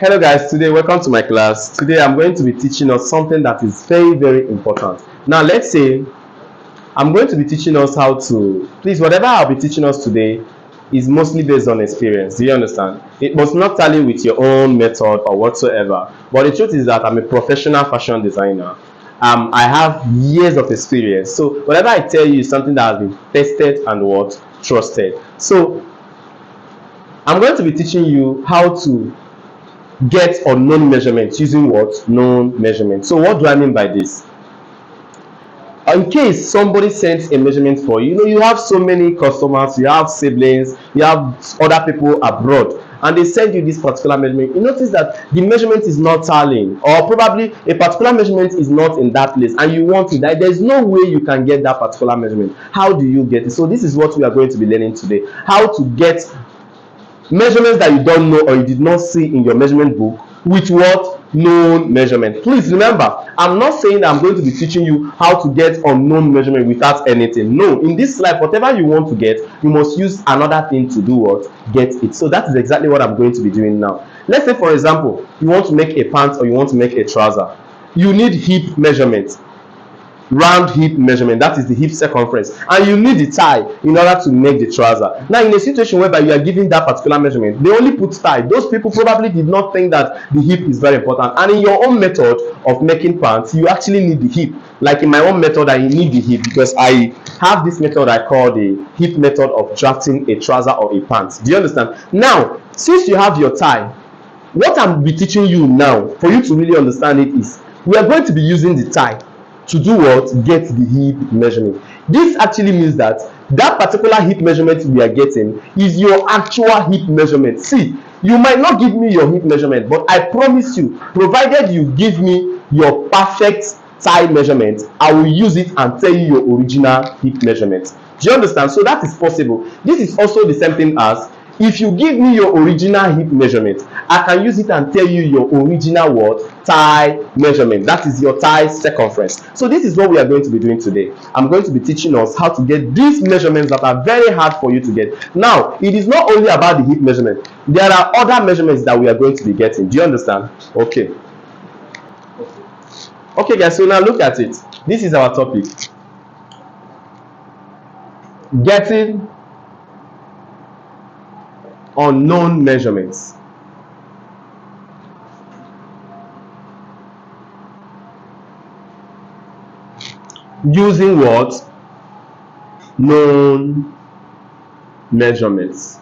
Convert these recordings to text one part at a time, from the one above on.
Hello guys, today welcome to my class. Today I'm going to be teaching us something that is very important. Now let's say I'm going to be teaching us how to, please, whatever I'll be teaching us today is mostly based on experience. Do you understand? It must not tally with your own method or whatsoever. But the truth is that I'm a professional fashion designer. I have years of experience. So whatever I tell you is something that has been tested and what trusted. So I'm going to be teaching you how to get unknown measurements using what? Known measurements. So what do I mean by this? In case somebody sends a measurement for you, you have so many customers, you have siblings, you have other people abroad, and they send you this particular measurement. You notice that the measurement is not tallying, or probably a particular measurement is not in that place, and you want it. There's no way you can get that particular measurement. How do you get it? So this is what we are going to be learning today: how to get measurements that you don't know or you did not see in your measurement book with what? Known measurement. Please remember, I'm not saying that I'm going to be teaching you how to get unknown measurement without anything. No, in this life, whatever you want to get, you must use another thing to do what? Get it. So that is exactly what I'm going to be doing now. Let's say, for example, you want to make a pant or you want to make a trouser. You need hip measurement, round hip measurement, that is the hip circumference, and you need the tie in order to make the trouser. Now in a situation whereby you are giving that particular measurement, they only put tie. Those people probably did not think that the hip is very important, and in your own method of making pants, you actually need the hip. Like in my own method, I need the hip because I have this method I call the hip method of drafting a trouser or a pant. Do you understand? Now since you have your tie, what I'm be teaching you now for you to really understand it is we are going to be using the tie to do what? Get the hip measurement. This actually means that that particular hip measurement we are getting is your actual hip measurement. See, you might not give me your hip measurement, but I promise you, provided you give me your perfect tie measurement, I will use it and tell you your original hip measurement. Do you understand? So that is possible. This is also the same thing as if you give me your original hip measurement, I can use it and tell you your original what? Thigh measurement. That is your thigh circumference. So this is what we are going to be doing today. I'm going to be teaching us how to get these measurements that are very hard for you to get. Now, it is not only about the hip measurement. There are other measurements that we are going to be getting. Do you understand? Okay. Okay, guys, so now look at it. This is our topic. Getting unknown measurements. Using what? Known measurements.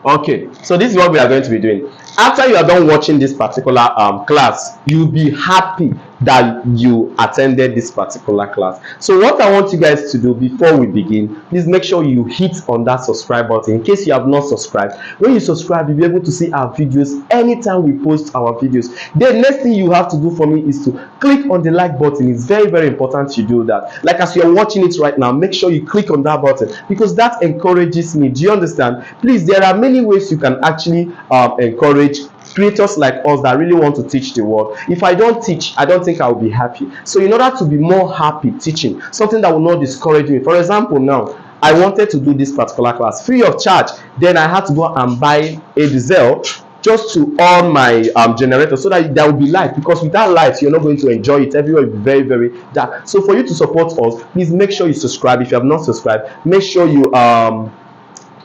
Okay, so this is what we are going to be doing. After you are done watching this particular class, you'll be happy that you attended this particular class. So what I want you guys to do before we begin, please make sure you hit on that subscribe button in case you have not subscribed. When you subscribe, you'll be able to see our videos anytime we post our videos. The next thing you have to do for me is to click on the like button. It's very important you do that. Like as you're watching it right now, make sure you click on that button because that encourages me. Do you understand? Please, there are many ways you can actually encourage creators like us that really want to teach the world. If I don't teach, I don't think I will be happy. So in order to be more happy teaching, something that will not discourage me. For example, now I wanted to do this particular class free of charge. Then I had to go and buy a diesel just to on my generator so that there will be light, because without light you're not going to enjoy it. Everywhere will be very dark. So for you to support us, please make sure you subscribe. If you have not subscribed, make sure you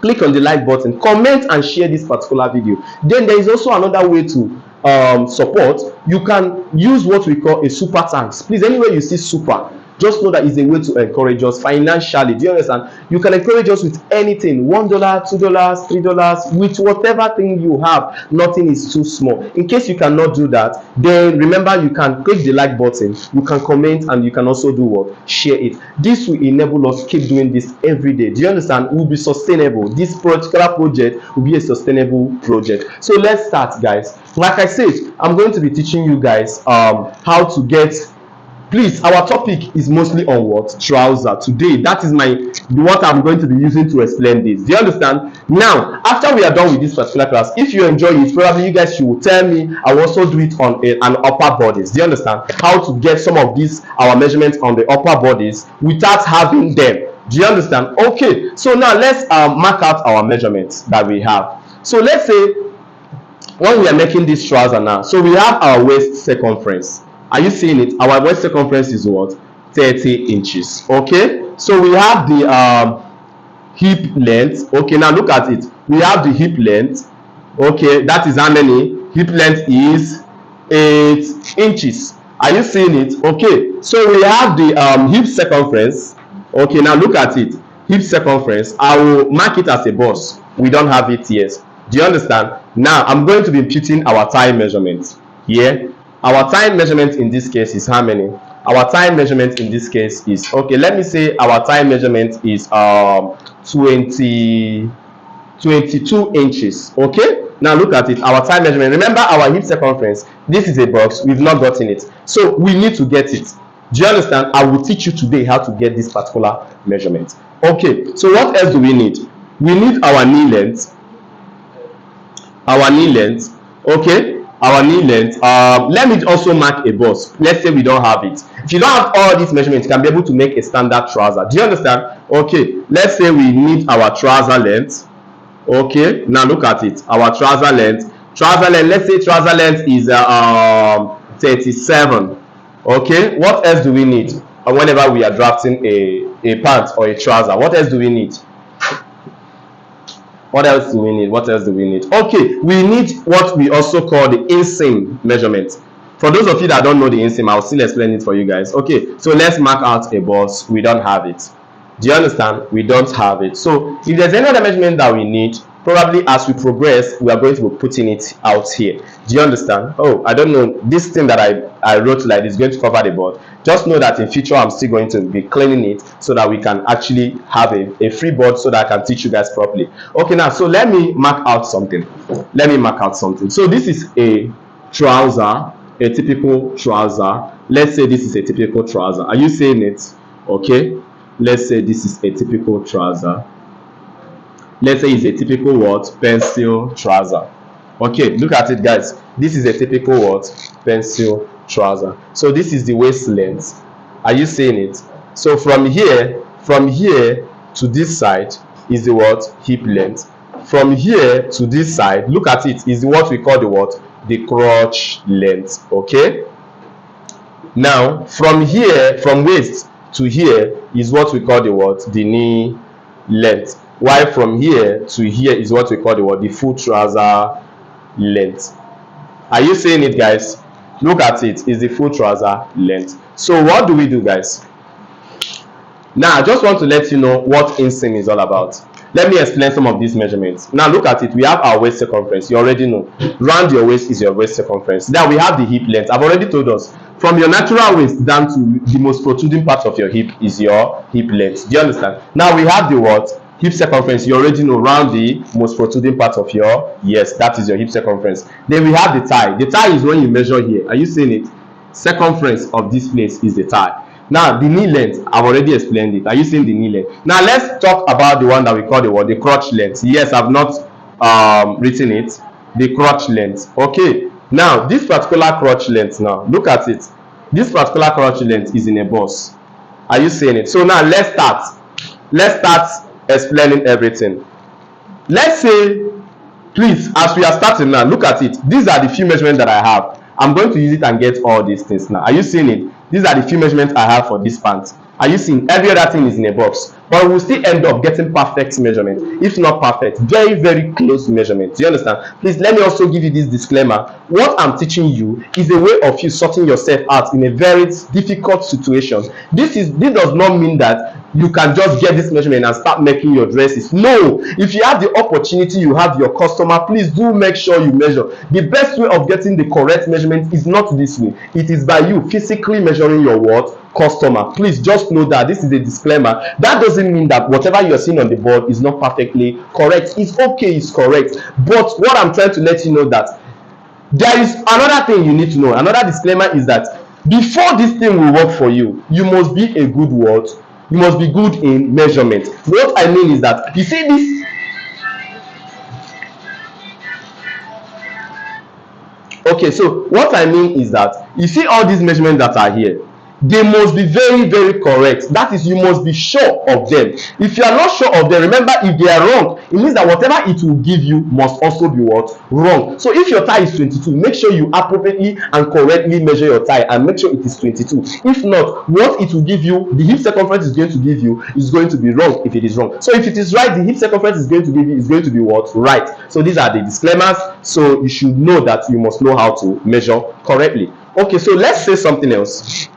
click on the like button, comment and share this particular video. Then there is also another way to support. You can use what we call a super thanks. Please, anywhere you see super, just know that it's a way to encourage us financially. Do you understand? You can encourage us with anything: $1, $2, $3, with whatever thing you have. Nothing is too small. In case you cannot do that, then remember you can click the like button, you can comment, and you can also do what? Share it. This will enable us to keep doing this every day. Do you understand? We'll be sustainable. This particular project will be a sustainable project. So let's start, guys. Like I said, I'm going to be teaching you guys how to get. Please, our topic is mostly on what? Trouser. Today, that is what I'm going to be using to explain this. Do you understand? Now, after we are done with this particular class, if you enjoy it, probably you guys should tell me. I will also do it on an upper bodies. Do you understand? How to get some of these our measurements on the upper bodies without having them Do you understand? Okay, so now let's mark out our measurements that we have. So let's say when we are making this trouser now, so we have our waist circumference. Are you seeing it? Our waist circumference is what? 30 inches. Okay, so we have the hip length. Okay, now look at it. We have the hip length. Okay, that is how many? Hip length is 8 inches. Are you seeing it? Okay, so we have the hip circumference. Okay, now look at it. Hip circumference. I will mark it as a box. We don't have it yet. Do you understand? Now I'm going to be putting our thigh measurement here. Our thigh measurement in this case is how many? Our thigh measurement in this case is, okay, let me say our thigh measurement is 22 inches. Okay, now look at it. Our thigh measurement, remember our hip circumference, this is a box, we've not gotten it, so we need to get it. Do you understand? I will teach you today how to get this particular measurement. Okay, so what else do we need? We need our knee length. Okay, our knee length. Let me also mark a box. Let's say we don't have it. If you don't have all these measurements, you can be able to make a standard trouser. Do you understand? Okay, let's say we need our trouser length. Okay, now look at it. Our trouser length. Let's say trouser length is 37. Okay, what else do we need whenever we are drafting a pant or a trouser? What else do we need? Okay, we need what we also call the inseam measurement. For those of you that don't know the inseam, I'll still explain it for you guys. Okay, so let's mark out a box. We don't have it. Do you understand? We don't have it. So if there's any other measurement that we need, probably as we progress, we are going to be putting it out here. Do you understand? Oh, I don't know, this thing that I wrote like is going to cover the board. Just know that in future I'm still going to be cleaning it so that we can actually have a free board so that I can teach you guys properly. Okay, now so let me mark out something. So this is a trouser, a typical trouser. Let's say this is a typical trouser. Are you seeing it? Okay, let's say this is a typical trouser. Let's say it's a typical what? Pencil trouser. Okay, look at it, guys. This is a typical what? Pencil trouser. So this is the waist length. Are you seeing it? So from here to this side is the what? Hip length. From here to this side, look at it, is what we call the what? The crotch length. Okay. Now from here, from waist to here is what we call the what? The knee length. While from here to here is what we call the what? The full trouser length. Are you seeing it, guys? Look at it, is the full trouser length. So what do we do, guys? Now I just want to let you know what inseam is all about. Let me explain some of these measurements. Now look at it. We have our waist circumference. You already know. Round your waist is your waist circumference. Then we have the hip length. I've already told us. From your natural waist down to the most protruding part of your hip is your hip length. Do you understand? Now we have the what? Hip circumference. You already know, round the most protruding part of your, yes, that is your hip circumference. Then we have the thigh. The thigh is when you measure here. Are you seeing it? Circumference of this place is the thigh. Now the knee length, I've already explained it. Are you seeing the knee length? Now let's talk about the one that we call the what? The crotch length. Yes, I've not written it. The crotch length. Okay, now this particular crotch length, now look at it. This particular crotch length is in a box. Are you seeing it? So now let's start explaining everything. Let's say, please, as we are starting now, look at it. These are the few measurements that I have. I'm going to use it and get all these things now. Are you seeing it? These are the few measurements I have for this pants. Are you seeing? Every other thing is in a box, but we'll still end up getting perfect measurement. If not perfect, very, very close measurement. Do you understand? Please let me also give you this disclaimer. What I'm teaching you is a way of you sorting yourself out in a very difficult situation. This does not mean that you can just get this measurement and start making your dresses. No, if you have the opportunity, you have your customer, please do make sure you measure. The best way of getting the correct measurement is not this way. It is by you physically measuring your what? Customer. Please just know that this is a disclaimer. That doesn't mean that whatever you're seeing on the board is not perfectly correct. It's okay, it's correct. But what I'm trying to let you know that there is another thing you need to know. Another disclaimer is that before this thing will work for you, you must be a good what? You must be good in measurement. What I mean is that, you see this? Okay, so what I mean is that, you see all these measurements that are here? they must be very, very correct. That is, you must be sure of them. If you are not sure of them, remember, if they are wrong, it means that whatever it will give you must also be what? Wrong. So if your tie is 22, make sure you appropriately and correctly measure your tie and make sure it is 22. If not, what it will give you, the hip circumference is going to give you, is going to be wrong if it is wrong. So if it is right, the hip circumference is going to give you, is going to be what? Right. So these are the disclaimers. So you should know that you must know how to measure correctly. Okay, so let's say something else.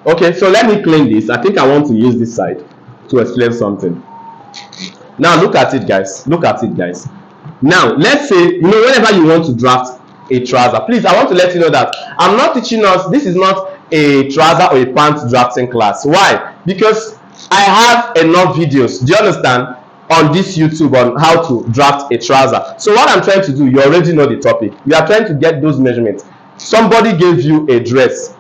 Okay, so let me clean this. I think I want to use this side to explain something. Now look at it, guys. Look at it, guys. Now let's say, whenever you want to draft a trouser, please, I want to let you know that I'm not teaching us, this is not a trouser or a pant drafting class. Why? Because I have enough videos, do you understand, on this YouTube on how to draft a trouser. So what I'm trying to do, you already know the topic. We are trying to get those measurements. Somebody gave you a dress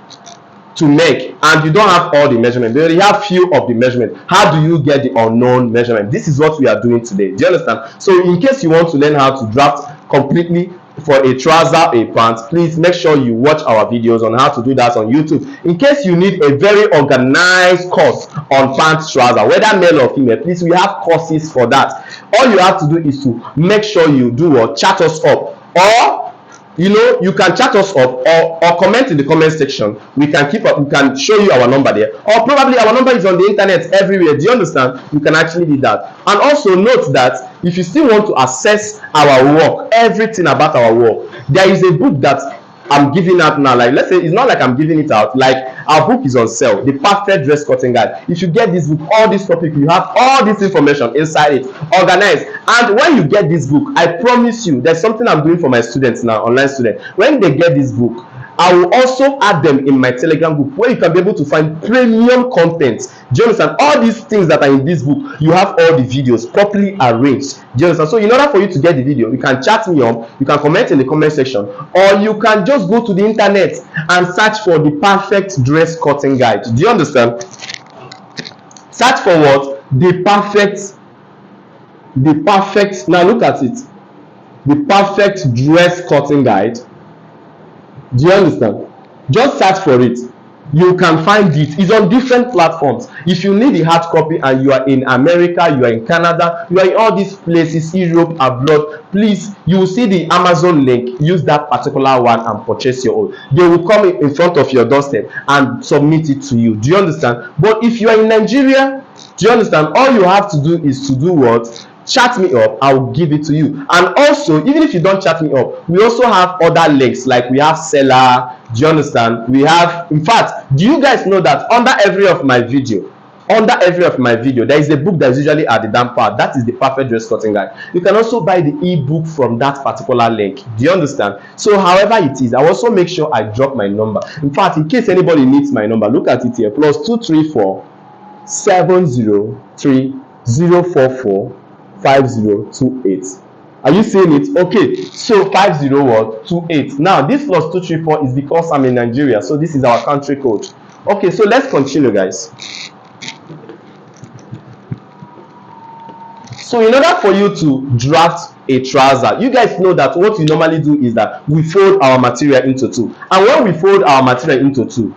to make and you don't have all the measurement, they already have few of the measurement. How do you get the unknown measurement? This is what we are doing today. Do you understand? So in case you want to learn how to draft completely for a trouser, a pant, please make sure you watch our videos on how to do that on YouTube. In case you need a very organized course on pant trouser, whether male or female, please, we have courses for that. All you have to do is to make sure you do or chat us up, or you can chat us up or comment in the comment section. We can keep up, we can show you our number there, or probably our number is on the internet everywhere. Do you understand? You can actually do that. And also note that if you still want to access our work, everything about our work, there is a book that I'm giving out now. Like, let's say it's not like I'm giving it out, like our book is on sale, the perfect dress cutting guide. If you get this book, all this topic, you have all this information inside it, organized. And when you get this book, I promise you, there's something I'm doing for my students now, online students. When they get this book, I will also add them in my Telegram group where you can be able to find premium content. Do you understand? All these things that are in this book, you have all the videos properly arranged. Do you understand? So in order for you to get the video, you can chat me up, you can comment in the comment section, or you can just go to the internet and search for the perfect dress cutting guide. Do you understand? Search for what? The perfect, now look at it, the perfect dress cutting guide. Do you understand? Just search for it. You can find it. It's on different platforms. If you need the hard copy and you are in America, you are in Canada, you are in all these places, Europe, abroad, please, you will see the Amazon link. Use that particular one and purchase your own. They will come in front of your doorstep and submit it to you. Do you understand? But if you are in Nigeria, do you understand? All you have to do is to do what? Chat me up, I will give it to you. And also, even if you don't chat me up, we also have other links, like we have seller. Do you understand? We have, in fact, do you guys know that under every of my video, there is a book that is usually at the down part. That is the perfect dress cutting guide. You can also buy the ebook from that particular link. Do you understand? So however it is, I also make sure I drop my number. In fact, in case anybody needs my number, look at it here, +234 703 044 5028. Are you seeing it? Okay, so 5028. Now this +234 is because I'm in Nigeria, so this is our country code. Okay, so let's continue, guys. So in order for you to draft a trouser, you guys know that what we normally do is that we fold our material into two. And when we fold our material into two,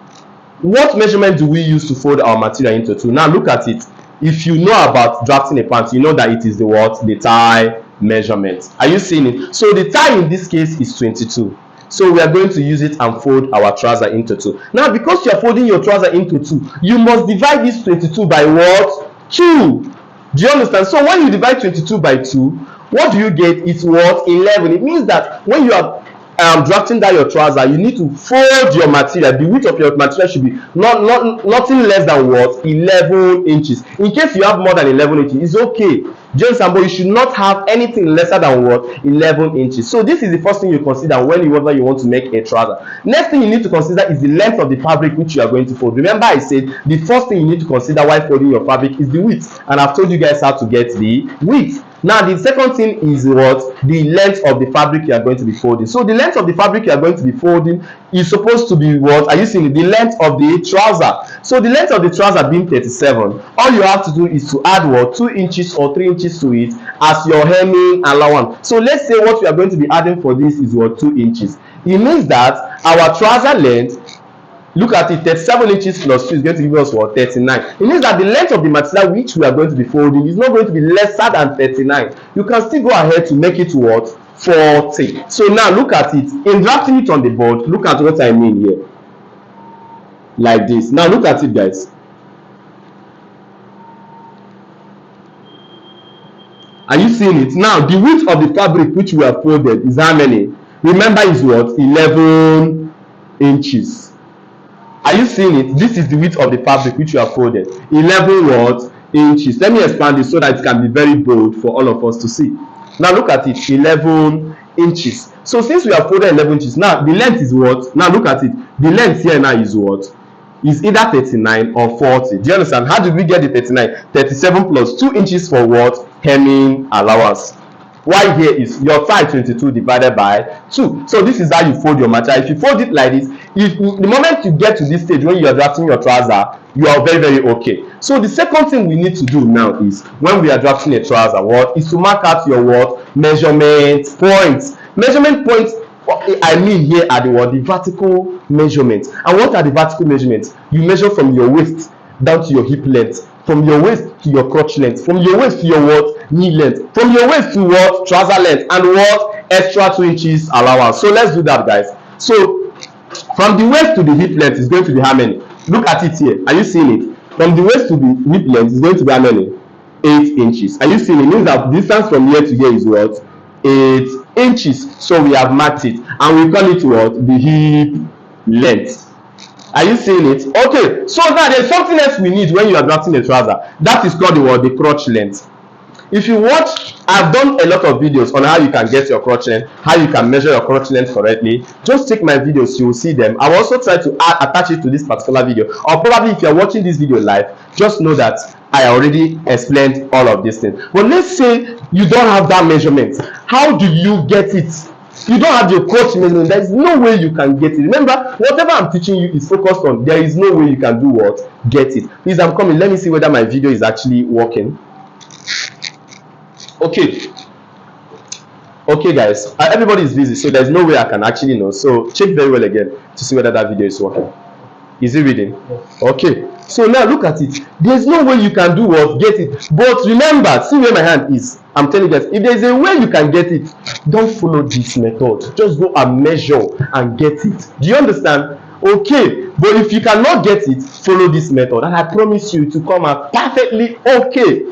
what measurement do we use to fold our material into two? Now look at it. If you know about drafting a pant, you know that it is the what? The tie measurement. Are you seeing it? So the tie in this case is 22. So we are going to use it and fold our trouser into two. Now because you are folding your trouser into two, you must divide this 22 by what? 2. Do you understand? So when you divide 22 by 2, what do you get? It's what? 11. It means that when you are drafting down your trouser, you need to fold your material. The width of your material should be nothing less than what? 11 inches. In case you have more than 11 inches, it's okay. James and boy, you should not have anything lesser than what? 11 inches. So this is the first thing you consider whenever you want to make a trouser. Next thing you need to consider is the length of the fabric which you are going to fold. Remember I said the first thing you need to consider while folding your fabric is the width, and I've told you guys how to get the width. Now the second thing is what? The length of the fabric you are going to be folding. So the length of the fabric you are going to be folding is supposed to be what? Are you seeing it? The length of the trouser. So the length of the trouser being 37, all you have to do is to add what, 2 inches or 3 inches to it as your hemming allowance. So let's say what we are going to be adding for this is what, 2 inches. It means that our trouser length, look at it, 37 inches plus 2 is going to give us what, 39. It means that the length of the material which we are going to be folding is not going to be lesser than 39. You can still go ahead to make it what, 40. So now look at it, in drafting it on the board, look at what I mean here, like this. Now look at it, guys. Are you seeing it? Now the width of the fabric which we have folded is how many? Remember, is what, 11 inches. Are you seeing it? This is the width of the fabric which you have folded, 11 what, inches. Let me expand it so that it can be very bold for all of us to see. Now look at it, 11 inches. So since we have folded 11 inches, now the length is what? Now look at it, the length here now is what? Is either 39 or 40. Do you understand? How did we get the 39? 37 plus 2 inches for what? Hemming allowance. Why here is your thigh 22 divided by 2. So this is how you fold your material. If you fold it like this, if the moment you get to this stage when you are drafting your trouser, you are very okay. So the second thing we need to do now is, when we are drafting a trouser, what is to mark out your what, measurement points. Measurement points, I mean here are the what, the vertical measurements. And what are the vertical measurements? You measure from your waist down to your hip length, from your waist to your crotch length, from your waist to your what, knee length, from your waist to what, trouser length, and what, extra 2 inches allowance. So let's do that, guys. So from the waist to the hip length is going to be how many? Look at it here. Are you seeing it? From the waist to the hip length is going to be how many? 8 inches. Are you seeing it? It means that distance from here to here is what? 8 inches. So we have marked it, and we call it what? The hip length. Are you seeing it? Okay, so now there's something else we need when you are drafting a trouser. That is called the what? The crotch length. If you watch, I've done a lot of videos on how you can get your crotch length, how you can measure your crotch length correctly. Just check my videos, you will see them. I will also try to attach it to this particular video, or probably if you are watching this video live, just know that I already explained all of these things. But let's say you don't have that measurement. How do you get it? You don't have your crotch measurement. There is no way you can get it. Remember, whatever I'm teaching you is focused on. There is no way you can do what? Get it. Please, I'm coming. Let me see whether my video is actually working. Okay, guys, everybody is busy, so there's no way I can actually know. So check very well again to see whether that video is working. Is it reading? Yes. Okay, so now look at it. There's no way you can do what? Get it. But remember, see where my hand is. I'm telling you guys, if there's a way you can get it, don't follow this method. Just go and measure and get it. Do you understand? Okay, but if you cannot get it, follow this method, and I promise you to come out perfectly okay.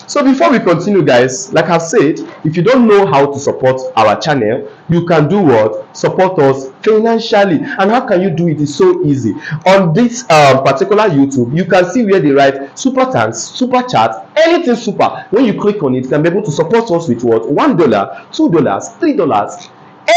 So before we continue, guys, like I've said, if you don't know how to support our channel, you can do what? Support us financially. And how can you do it? It's so easy. On this particular YouTube, you can see where they write super thanks, super chat, anything super. When you click on it, you can be able to support us with what? $1, $2, $3.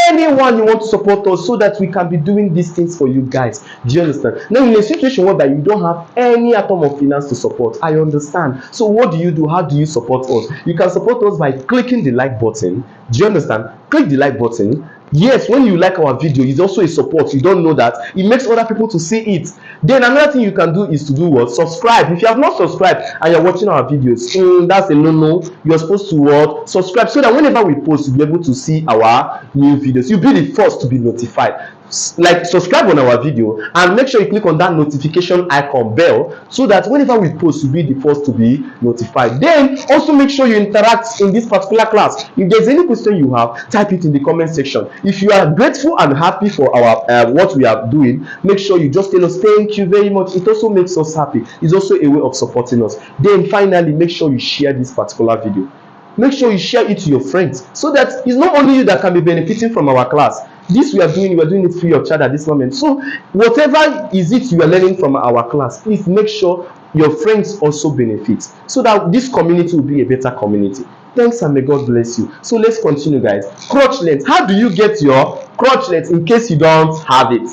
Anyone you want to support us, so that we can be doing these things for you guys. Do you understand? Now, in a situation where you don't have any atom of finance to support, I understand. So what do you do? How do you support us? You can support us by clicking the like button. Do you understand? Click the like button. Yes, when you like our video, it's also a support. You don't know that. It makes other people to see it. Then another thing you can do is to do what? Subscribe. If you have not subscribed and you're watching our videos, that's a no-no. You're supposed to what? Subscribe, so that whenever we post, you'll be able to see our new videos. You'll be the first to be notified. Like, subscribe on our video and make sure you click on that notification icon bell, so that whenever we post, you'll be the first to be notified. Then also make sure you interact in this particular class. If there's any question you have, type it in the comment section. If you are grateful and happy for our what we are doing, make sure you just tell us thank you very much. It also makes us happy. It's also a way of supporting us. Then finally, make sure you share this particular video. Make sure you share it to your friends, so that it's not only you that can be benefiting from our class. This we are doing it free of charge at this moment. So whatever is it you are learning from our class, please make sure your friends also benefit, so that this community will be a better community. Thanks, and may God bless you. So let's continue, guys. Crotch length. How do you get your crotch length in case you don't have it?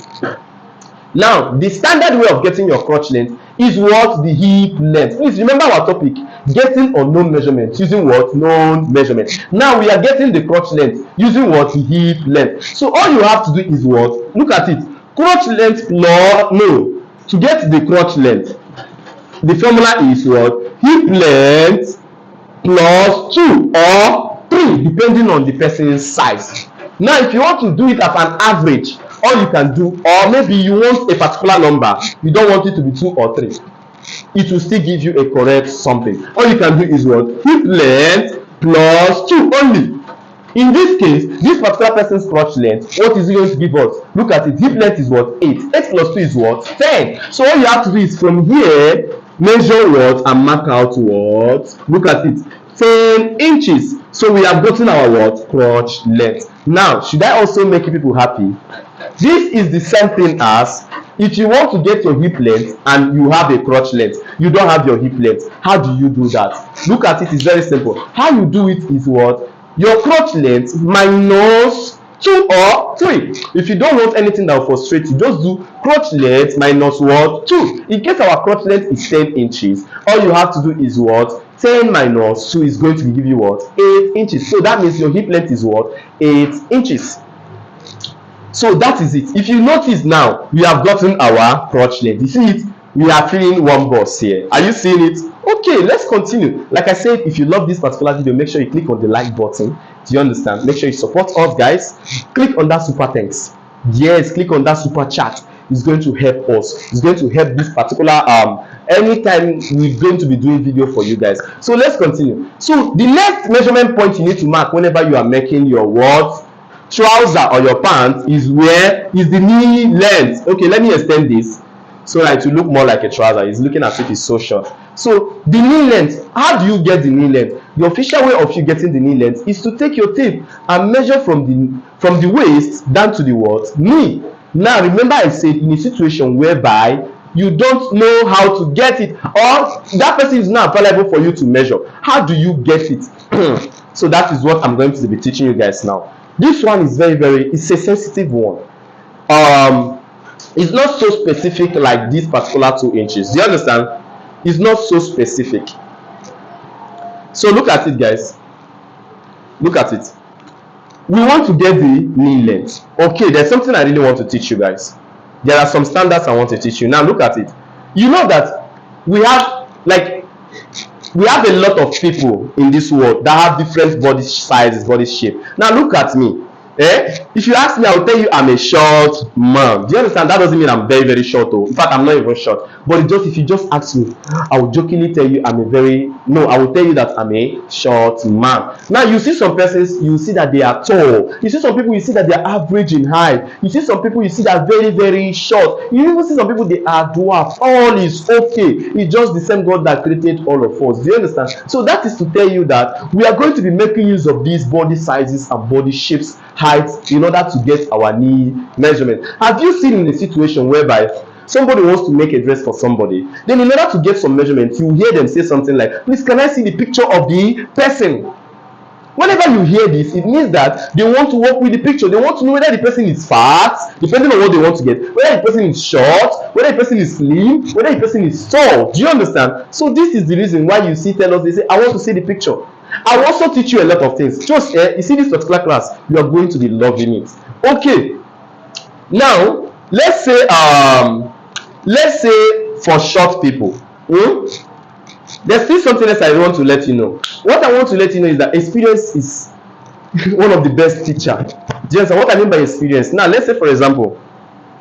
Now, the standard way of getting your crotch length is what? The hip length. Please remember our topic, getting unknown measurements using what? Known measurement. Now we are getting the crotch length using what? The hip length. So all you have to do is what? Look at it. Crotch length plus to get the crotch length, the formula is what? Hip length plus 2 or 3 depending on the person's size. Now if you want to do it as an average, all you can do, or maybe you want a particular number, you don't want it to be 2 or 3, it will still give you a correct something. All you can do is what? Hip length plus 2 only. In this case, this particular person's crotch length, what is it going to give us? Look at it. Hip length is what? 8. 8 plus 2 is what? 10. So all you have to do is from here, measure what and mark out what? Look at it. 10 inches. So we have gotten our what? Crotch length. Now, should I also make people happy? This is the same thing as if you want to get your hip length and you have a crotch length, you don't have your hip length. How do you do that? Look at it. It's very simple. How you do it is what? Your crotch length minus 2 or 3. If you don't want anything that will frustrate you, just do crotch length minus what? 2. In case our crotch length is 10 inches, all you have to do is what? 10 minus 2 is going to give you what? 8 inches. So that means your hip length is what? 8 inches. So that is it. If you notice now, we have gotten our crotch length. You see it? We are filling one box here. Are you seeing it? Okay, let's continue. Like I said, if you love this particular video, make sure you click on the like button. Do you understand? Make sure you support us, guys. Click on that super thanks. Yes, click on that super chat. It's going to help us. It's going to help this particular anytime we're going to be doing video for you guys. So let's continue. So the next measurement point you need to mark whenever you are making your what? Trouser or your pants is where is the knee length. Okay, let me extend this so that it will look more like a trouser. It's looking as if it's so short. So the knee length, how do you get the knee length? The official way of you getting the knee length is to take your tape and measure from the waist down to the what? Knee. Now remember I said in a situation whereby you don't know how to get it, or that person is not available for you to measure. How do you get it? So that is what I'm going to be teaching you guys now. This one is it's a sensitive one. It's not so specific like this particular 2 inches. Do you understand? It's not so specific. So look at it, guys. Look at it. We want to get the knee length. Okay, there's something I really want to teach you guys. There are some standards I want to teach you. Now look at it. You know that we have a lot of people in this world that have different body sizes, body shape. Now look at me. If you ask me, I will tell you I'm a short man. Do you understand? That doesn't mean I'm very short. In fact, I'm not even short. But if you just ask me, I will jokingly tell you I will tell you that I'm a short man. Now you see some persons, you see that they are tall. You see some people, you see that they are average in height. You see some people, you see that very short. You even see some people, they are dwarf. All is okay. It's just the same God that created all of us. Do you understand? So that is to tell you that we are going to be making use of these body sizes and body shapes, heights, in order to get our knee measurement. Have you seen in a situation whereby somebody wants to make a dress for somebody, then in order to get some measurements, you hear them say something like, please can I see the picture of the person? Whenever you hear this, it means that they want to work with the picture. They want to know whether the person is fat, depending on what they want to get, whether the person is short, whether the person is slim, whether the person is tall. Do you understand? So this is the reason why you see tell us, they say, I want to see the picture. I will also teach you a lot of things. Just you see this particular class, you are going to be loving it. Okay. Now let's say for short people, there's still something else I want to let you know. What I want to let you know is that experience is one of the best teacher. Do you understand what I mean by experience? Now let's say for example,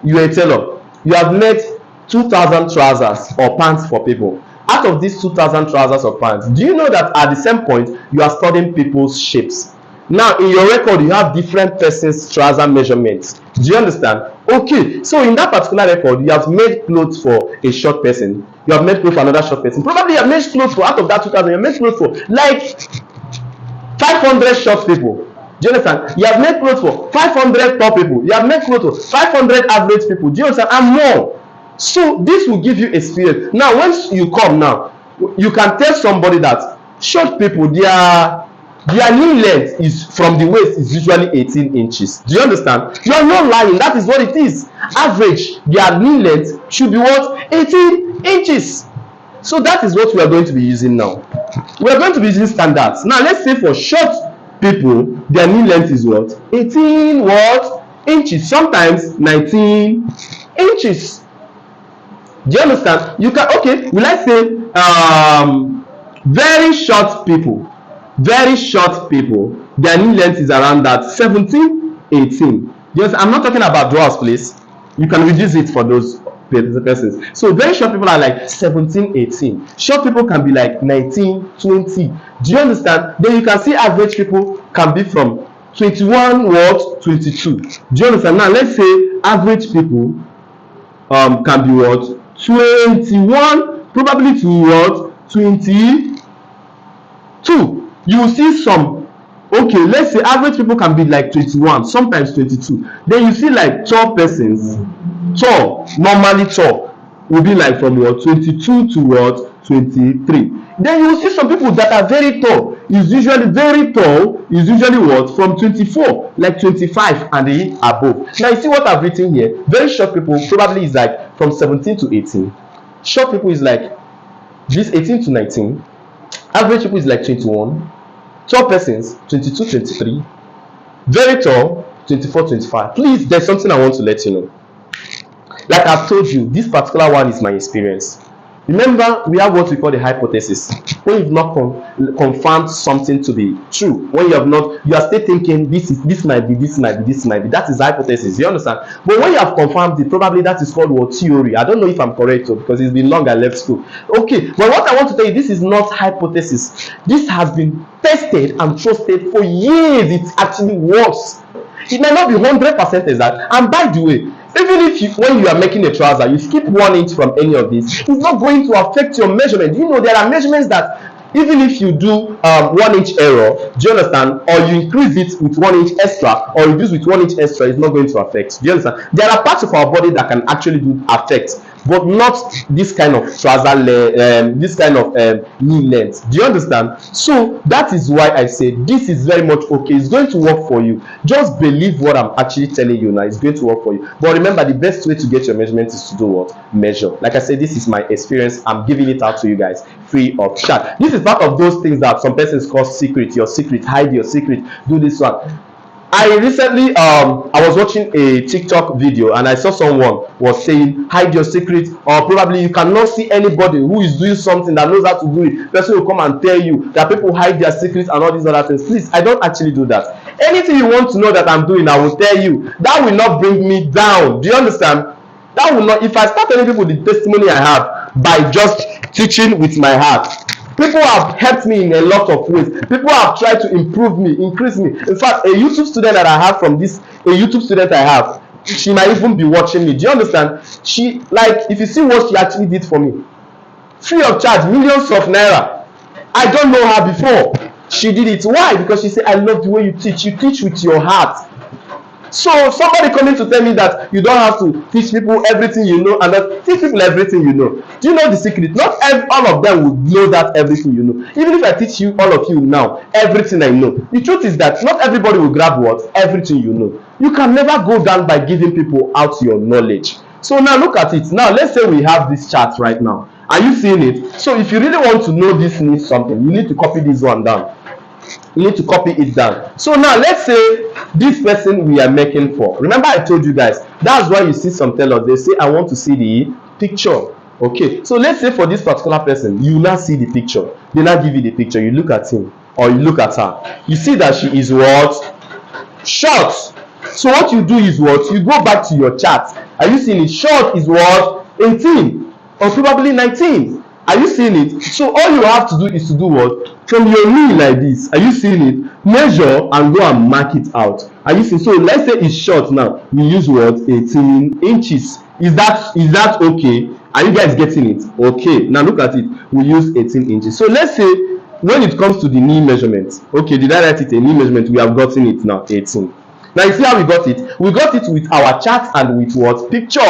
you are a tailor. You have made 2,000 trousers or pants for people. Out of these 2,000 trousers or pants, do you know that at the same point you are studying people's shapes? Now in your record you have different persons' trouser measurements. Do you understand? Okay, so in that particular record you have made clothes for a short person, you have made clothes for another short person. Probably you have made clothes for, out of that 2,000, you have made clothes for like 500 short people. Do you understand? You have made clothes for 500 tall people. You have made clothes for 500 average people. Do you understand? And more. So this will give you experience. Now once you come now, you can tell somebody that short people, their knee length is from the waist is usually 18 inches. Do you understand? You are not lying. That is what it is. Average, their knee length should be what? 18 inches. So that is what we are going to be using now. We are going to be using standards. Now let's say for short people, their knee length is what? 18 inches. Sometimes 19 inches. Do you understand? You can, okay, will I say very short people, their knee length is around that 17, 18. Yes, I'm not talking about dwarfs, please. You can reduce it for those persons. So very short people are like 17, 18. Short people can be like 19, 20. Do you understand? Then you can see average people can be from 21 what 22. Do you understand? Now let's say average people can be what 21, probably to what 22. You will see some, okay, let's say average people can be like 21, sometimes 22. Then you see like tall persons, normally tall will be like from what 22 to what 23. Then you will see some people that are very tall, is usually what from 24, like 25 and above. Now you see what I've written here. Very short people probably is like from 17 to 18. Short people is like this 18 to 19. Average people is like 21. Tall persons 22, 23. Very tall 24, 25. Please, there's something I want to let you know. Like I've told you, this particular one is my experience. Remember, we have what we call the hypothesis. When you've not confirmed something to be true, when you have not, you are still thinking this might be. That is hypothesis. You understand? But when you have confirmed it, probably that is called what theory. I don't know if I'm correct, because it's been long I left school. Okay, but what I want to tell you, this is not hypothesis. This has been tested and trusted for years. It actually works. It may not be 100% exact. And by the way, even if when you are making a trouser, you skip 1 inch from any of this, it's not going to affect your measurement. You know, there are measurements that even if you do 1 inch error, do you understand, or you increase it with 1 inch extra or reduce with 1 inch extra, it's not going to affect. Do you understand? There are parts of our body that can actually do affect, but not this kind of trouser this kind of knee length. Do you understand? So that is why I say this is very much okay. It's going to work for you. Just believe what I'm actually telling you now. It's going to work for you. But remember, the best way to get your measurement is to do what? Measure. Like I said, this is my experience. I'm giving it out to you guys free of charge. This is part of those things that some persons call secret. Your secret, hide your secret, do this one. I recently I was watching a TikTok video and I saw someone was saying hide your secret, or probably you cannot see anybody who is doing something that knows how to do it. Person will come and tell you that people hide their secrets and all these other things. Please, I don't actually do that. Anything you want to know that I'm doing, I will tell you. That will not bring me down. Do you understand? That will not, if I start telling people the testimony I have by just teaching with my heart, people have helped me in a lot of ways. People have tried to improve me, increase me. In fact, a YouTube student that I have from this, she might even be watching me. Do you understand? She, like, if you see what she actually did for me, free of charge, millions of naira. I don't know her before. She did it. Why? Because she said, I love the way you teach. You teach with your heart. So somebody coming to tell me that you don't have to teach people everything you know and not teach people everything you know. Do you know the secret? Not all of them will know that everything you know. Even if I teach you, all of you now, everything I know, the truth is that not everybody will grab what? Everything you know. You can never go down by giving people out your knowledge. So now look at it. Now let's say we have this chart right now. Are you seeing it? So if you really want to know this needs something, you need to copy this one down. You need to copy it down. So now let's say this person we are making for. Remember I told you guys, that's why you see some tellers, they say I want to see the picture. Okay, so let's say for this particular person, you now see the picture. They now give you the picture. You look at him or you look at her. You see that she is what? Short. So what you do is what? You go back to your chart. Are you seeing it? Short is what? 18 or probably 19. Are you seeing it? So all you have to do is to do what? From your knee like this. Are you seeing it? Measure and go and mark it out. Are you seeing? So let's say it's short now. We use what? 18 inches. Is that okay? Are you guys getting it? Okay. Now look at it. We use 18 inches. So let's say when it comes to the knee measurement. Okay, did I write it a knee measurement? We have gotten it now, 18. Now you see how we got it? We got it with our chart and with what? Picture.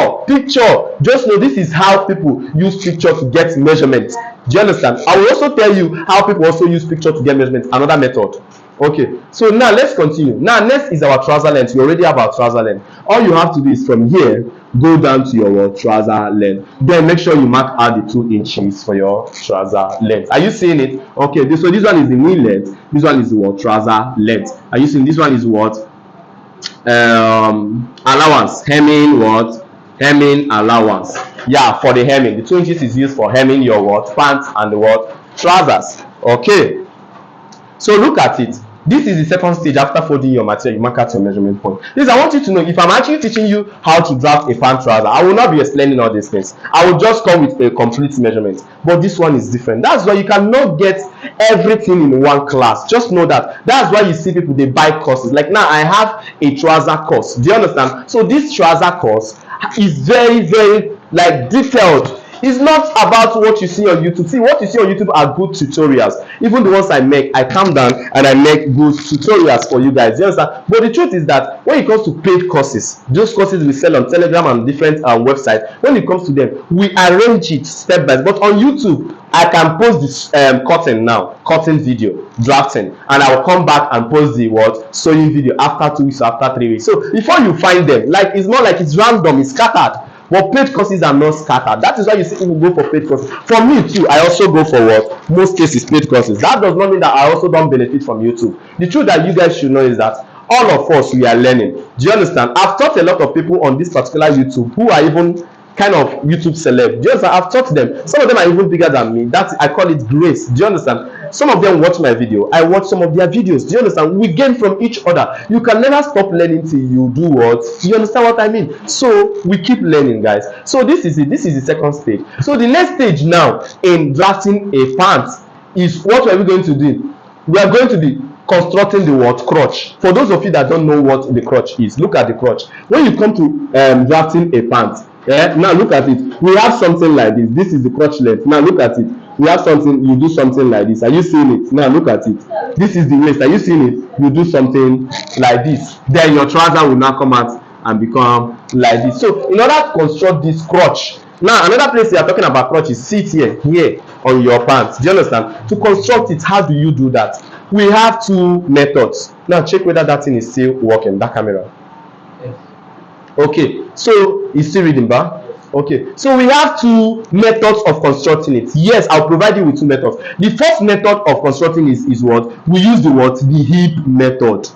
Just know this is how people use picture to get measurements. Do you understand? I will also tell you how people also use picture to get measurements. Another method. Okay, so now let's continue. Now next is our trouser length. We already have our trouser length. All you have to do is from here go down to your trouser length. Then make sure you mark out the 2 inches for your trouser length. Are you seeing it? Okay, so this one is the knee length. This one is what? Trouser length. Are you seeing? This one is what? Allowance, hemming, what? hemming allowance. Yeah, for the hemming, the 2 inches is used for hemming your what pants and the what trousers. Okay, so look at it. This is the second stage after folding your material. You mark out your measurement point. Please, I want you to know, if I'm actually teaching you how to draft a pant trouser, I will not be explaining all these things. I will just come with a complete measurement. But this one is different. That's why you cannot get everything in one class. Just know that. That's why you see people, they buy courses. Like now, I have a trouser course. Do you understand? So this trouser course is very, very like detailed. It's not about what you see on YouTube. See, what you see on YouTube are good tutorials. Even the ones I make, I calm down and I make good tutorials for you guys. You understand? But the truth is that when it comes to paid courses, those courses we sell on Telegram and different websites, when it comes to them, we arrange it step by step. But on YouTube, I can post this cutting video, drafting, and I will come back and post the what sewing video after 2 weeks or after 3 weeks. So before you find them, like it's not like it's random, it's scattered. But paid courses are not scattered. That is why you see people go for paid courses. For me too, I also go for what most cases paid courses. That does not mean that I also don't benefit from YouTube. The truth that you guys should know is that all of us, we are learning. Do you understand? I've taught a lot of people on this particular YouTube who are even kind of YouTube celeb. Do you understand? I've taught them. Some of them are even bigger than me. I call it grace. Do you understand? Some of them watch my video. I watch some of their videos. Do you understand? We gain from each other. You can never stop learning till you do what? You understand what I mean? So we keep learning, guys. So this is it. This is the second stage. So the next stage now in drafting a pant is, what are we going to do? We are going to be constructing the what crotch. For those of you that don't know what the crotch is, look at the crotch. When you come to drafting a pant, now look at it. We have something like this. This is the crotch length. Now look at it. We have something, you do something like this. Are you seeing it? Now look at it. This is the waist. Are you seeing it? You do something like this. Then your trouser will now come out and become like this. So in order to construct this crotch, now another place they are talking about crotch is sit here on your pants. Do you understand? To construct it, how do you do that? We have two methods. Now check whether that thing is still working, that camera. Okay, so it's still reading back. Okay, so we have two methods of constructing it. Yes, I'll provide you with two methods. The first method of constructing is what? We use the what? The hip method.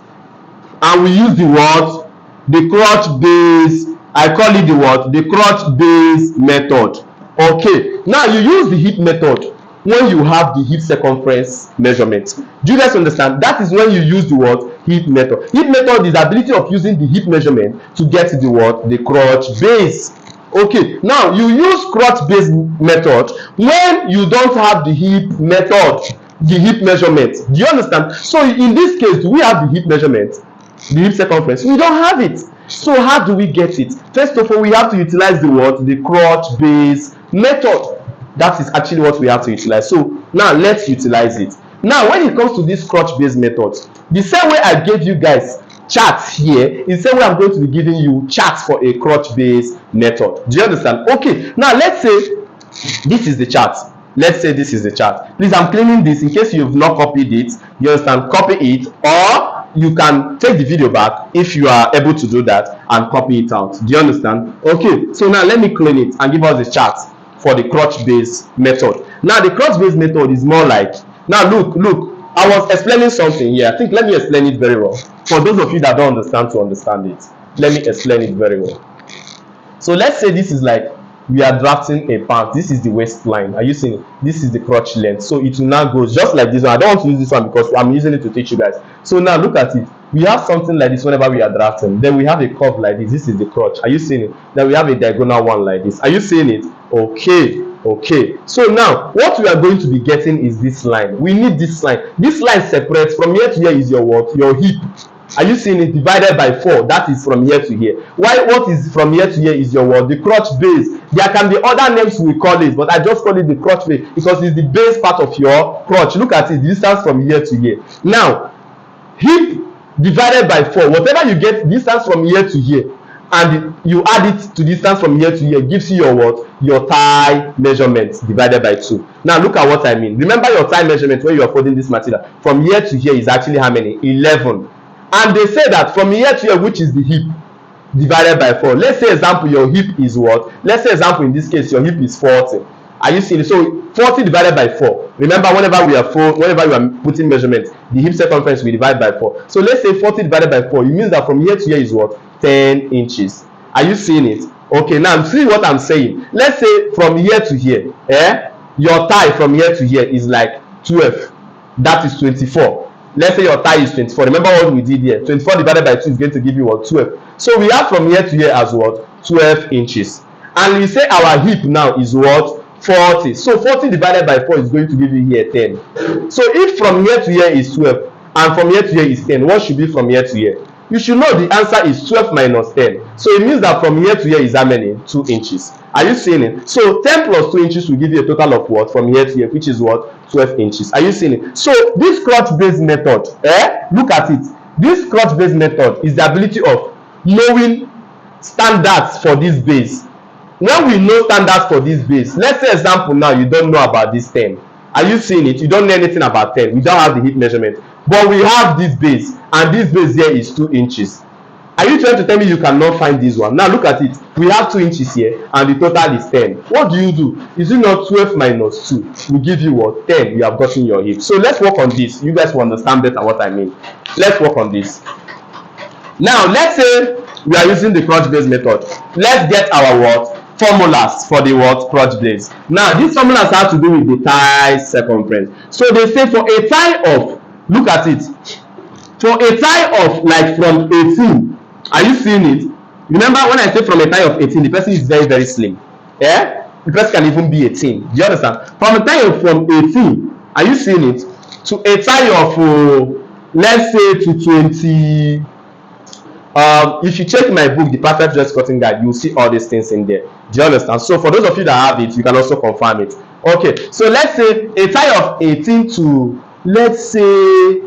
And we use the what? The crotch base. I call it the what? The crotch base method. Okay, now you use the hip method when you have the hip circumference measurement. Do you guys understand? That is when you use the what? Hip method. Hip method is the ability of using the hip measurement to get the what? The crotch base. Okay, now you use crotch base method when you don't have the hip method, the hip measurement. Do you understand? So in this case, do we have the hip measurement, the hip circumference? We don't have it. So how do we get it? First of all, we have to utilize the what? The crotch base method. That is actually what we have to utilize. So now let's utilize it. Now when it comes to this crotch base method, the same way I gave you guys charts here is the same way I'm going to be giving you charts for a crotch base method. Do you understand? Okay, now let's say this is the chart. Let's say this is the chart. Please, I'm cleaning this in case you've not copied it. You understand? Copy it, or you can take the video back if you are able to do that and copy it out. Do you understand? Okay, so now let me clean it and give us the chart for the crotch base method. Now the crotch base method is more like, now look, I was explaining something here. I think let me explain it very well for those of you that don't understand to understand it. Let me explain it very well. So let's say this is like we are drafting a pant. This is the waistline. Are you seeing it? This is the crotch length. So it will now go just like this one. I don't want to use this one because I'm using it to teach you guys. So now look at it. We have something like this whenever we are drafting. Then we have a curve like this. This is the crotch. Are you seeing it? Then we have a diagonal one like this. Are you seeing it? Okay. So now what we are going to be getting is this line. We need this line. This line separates from here to here is your what? Your hip. Are you seeing it? Divided by 4. That is from here to here. Why? What is from here to here is your what? The crotch base. There can be other names we call it, but I just call it the crotch base because it's the base part of your crotch. Look at it. The distance from here to here. Now, hip divided by 4. Whatever you get distance from here to here, and you add it to distance from here to here, gives you your what? Your thigh measurement divided by 2. Now look at what I mean. Remember your thigh measurement when you are folding this material. From here to here is actually how many? 11. And they say that from here to here, which is the hip, divided by 4. Let's say example, your hip is what? Let's say example, in this case, your hip is 40. Are you seeing it? So 40 divided by 4. Remember, whenever you are putting measurements, the hip circumference we divide by 4. So let's say 40 divided by 4. It means that from here to here is what? 10 inches. Are you seeing it? Okay, now see what I'm saying. Let's say from here to here, your thigh from here to here is like 12. That is 24. Let's say your thigh is 24. Remember what we did here? 24 divided by 2 is going to give you what? 12. So we have from here to here as what? 12 inches. And we say our hip now is what? 40. So 40 divided by 4 is going to give you here 10. So if from here to here is 12 and from here to here is 10, what should be from here to here? You should know the answer is 12 minus 10. So it means that from here to here is how many? 2 inches. Are you seeing it? So 10 plus 2 inches will give you a total of what? From here to here, which is what? 12 inches. Are you seeing it? So this crotch based method, look at it. This crotch based method is the ability of knowing standards for this base. When we know standards for this base, let's say example now, you don't know about this 10. Are you seeing it? You don't know anything about 10. We don't have the hip measurement, but we have this base, and this base here is 2 inches. Are you trying to tell me you cannot find this one? Now look at it. We have 2 inches here, and the total is 10. What do you do? Is it not 12 minus 2 will give you what? 10. You have gotten your hip. So let's work on this. You guys will understand better what I mean. Let's work on this. Now let's say we are using the crotch base method. Let's get our what? Formulas for the what? Crotch base. Now these formulas have to do with the thigh circumference. So they say for a thigh of, look at it, for a thigh of like from 18, are you seeing it? Remember when I say from a thigh of 18, the person is very, very slim. The person can even be 18. Do you understand? From a thigh of from 18, are you seeing it? To a thigh of let's say to 20. If you check my book, The Perfect Dress Cutting Guide, you'll see all these things in there. Do you understand? So for those of you that have it, you can also confirm it. Okay, so let's say a thigh of 18 to, let's say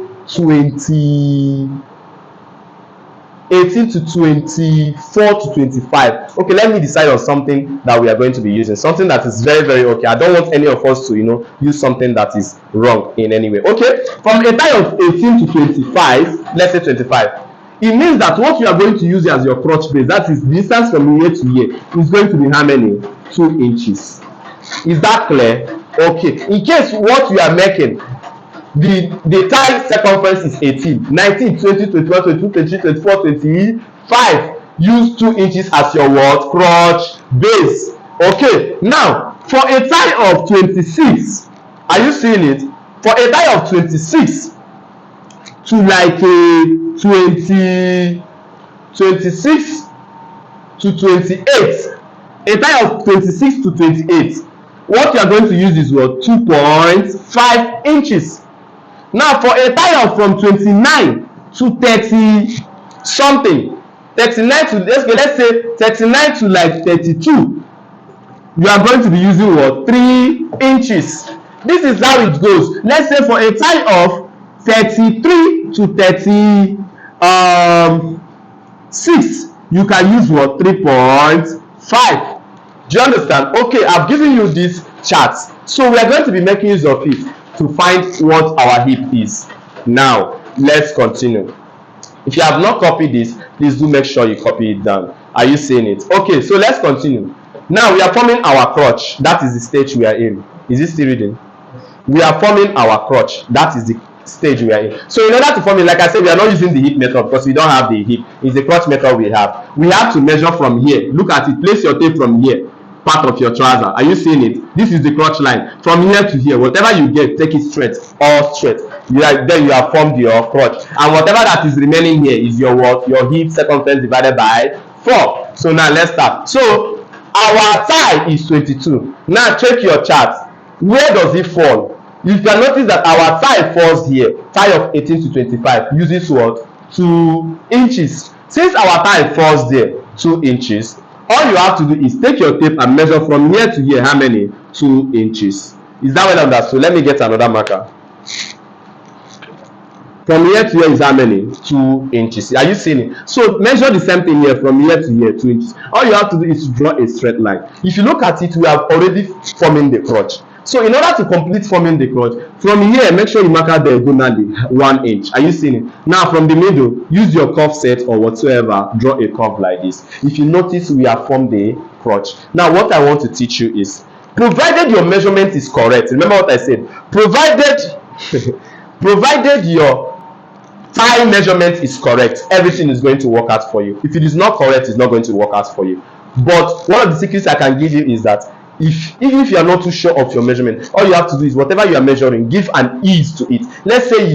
18 to 24 to 25. Okay, let me decide on something that we are going to be using, something that is very, very okay. I don't want any of us to use something that is wrong in any way. Okay, from a thigh of 18 to 25, let's say 25, it means that what you are going to use as your crotch base, that is distance from here to here, is going to be how many? 2 inches. Is that clear? Okay, in case what you are making, the thigh circumference is 18, 19, 20, 21, 22, 23, 24, 25. Use 2 inches as your what? Crotch base. Okay, now for a thigh of 26, are you seeing it? For a thigh of 26 to like a 26 to 28, a thigh of 26 to 28, what you are going to use is what? 2.5 inches. Now for a thigh of from 29 to 30 something, 39 to, let's say 39 to like 32, you are going to be using what? 3 inches. This is how it goes. Let's say for a thigh of 33 to 36, you can use what? 3.5. Do you understand? Okay, I've given you this chart, so we are going to be making use of it to find what our hip is. Now let's continue. If you have not copied this, please do make sure you copy it down. Are you seeing it? Okay, so let's continue. Now we are forming our crotch. That is the stage we are in. Is it still reading? We are forming our crotch. That is the stage we are in. So in order to form it, like I said, we are not using the hip method because we don't have the hip. It's the crotch method we have. We have to measure from here. Look at it. Place your tape from here, part of your trouser. Are you seeing it? This is the crotch line. From here to here, whatever you get, take it straight, all straight. Then you have formed your crotch, and whatever that is remaining here is your what? Your hip circumference divided by 4. So now let's start. So our thigh is 22. Now check your chart. Where does it fall? You can notice that our thigh falls here. Thigh of 18 to 25 uses what? 2 inches. Since our thigh falls there, 2 inches, all you have to do is take your tape and measure from here to here. How many? 2 inches. Is that well understood? Let me get another marker. From here to here is how many? 2 inches. Are you seeing it? So measure the same thing here, from here to here, 2 inches. All you have to do is to draw a straight line. If you look at it, we have already forming the crotch. So in order to complete forming the crotch, from here, make sure you mark out diagonally 1 inch. Are you seeing it? Now from the middle, use your curve set or whatsoever, draw a curve like this. If you notice, we have formed the crotch. Now what I want to teach you is, provided your measurement is correct, remember what I said, provided your thigh measurement is correct, everything is going to work out for you. If it is not correct, it's not going to work out for you. But one of the secrets I can give you is that even if you are not too sure of your measurement, all you have to do is whatever you are measuring, give an ease to it. Let's say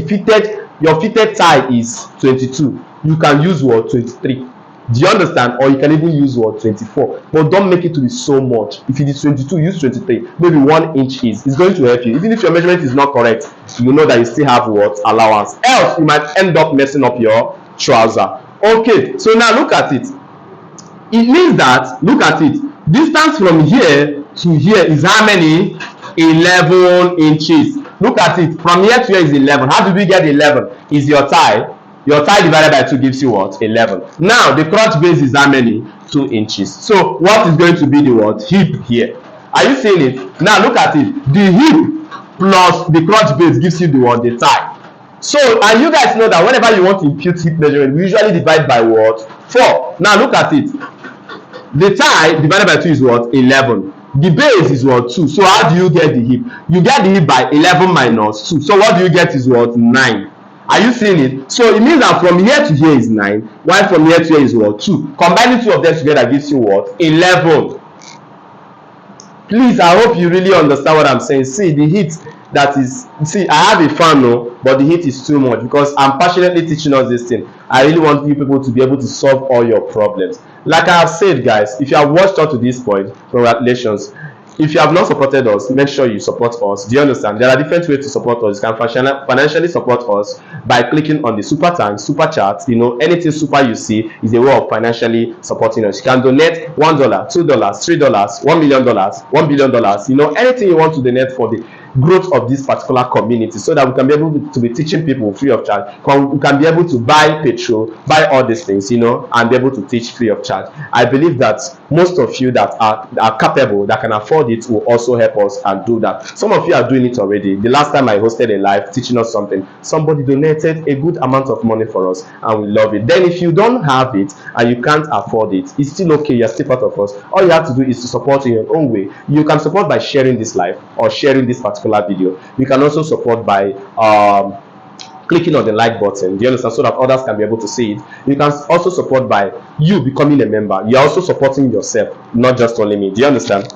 your fitted thigh is 22, you can use what, 23. Do you understand? Or you can even use what, 24. But don't make it to be so much. If it is 22, use 23. Maybe 1 inch is. It's going to help you. Even if your measurement is not correct, you know that you still have what, allowance. Else, you might end up messing up your trouser. Okay, so now look at it. It means that, look at it, distance from here to here is how many? 11 inches. Look at it, from here to here is 11. How did we get 11? Is your thigh. Your thigh divided by 2 gives you what? 11. Now the crotch base is how many? 2 inches. So what is going to be the what? Hip here. Are you seeing it? Now look at it. The hip plus the crotch base gives you the what? The thigh. So, and you guys know that whenever you want to impute hip measurement, we usually divide by what? 4. Now look at it. The thigh divided by 2 is what? 11. The base is what? 2. So how do you get the hip? You get the hip by 11 minus 2. So what do you get is what? 9. Are you seeing it? So it means that from here to here is 9, while from here to here is what? 2. Combining 2 of them together gives you what? 11. Please, I hope you really understand what I'm saying. See, the heat that is, see, I have a fan, no, but the heat is too much because I'm passionately teaching us this thing. I really want you people to be able to solve all your problems. Like I have said, guys, if you have watched up to this point, congratulations. If you have not supported us, make sure you support us. Do you understand? There are different ways to support us. You can financially support us by clicking on the super thanks, super chat. You know, anything super you see is a way of financially supporting us. You can donate $1, $2, $3, $1 million, $1 billion. You know, anything you want to donate for the growth of this particular community, so that we can be able to be teaching people free of charge. We can be able to buy petrol, buy all these things, you know, and be able to teach free of charge. I believe that most of you that are capable, that can afford it, will also help us and do that. Some of you are doing it already. The last time I hosted a live teaching us something, somebody donated a good amount of money for us, and we love it. Then if you don't have it and you can't afford it, it's still okay. You're still part of us. All you have to do is to support in your own way. You can support by sharing this live or sharing this particular video. You can also support by clicking on the like button. Do you understand? So that others can be able to see it. You can also support by you becoming a member. You're also supporting yourself, not just only me. Do you understand?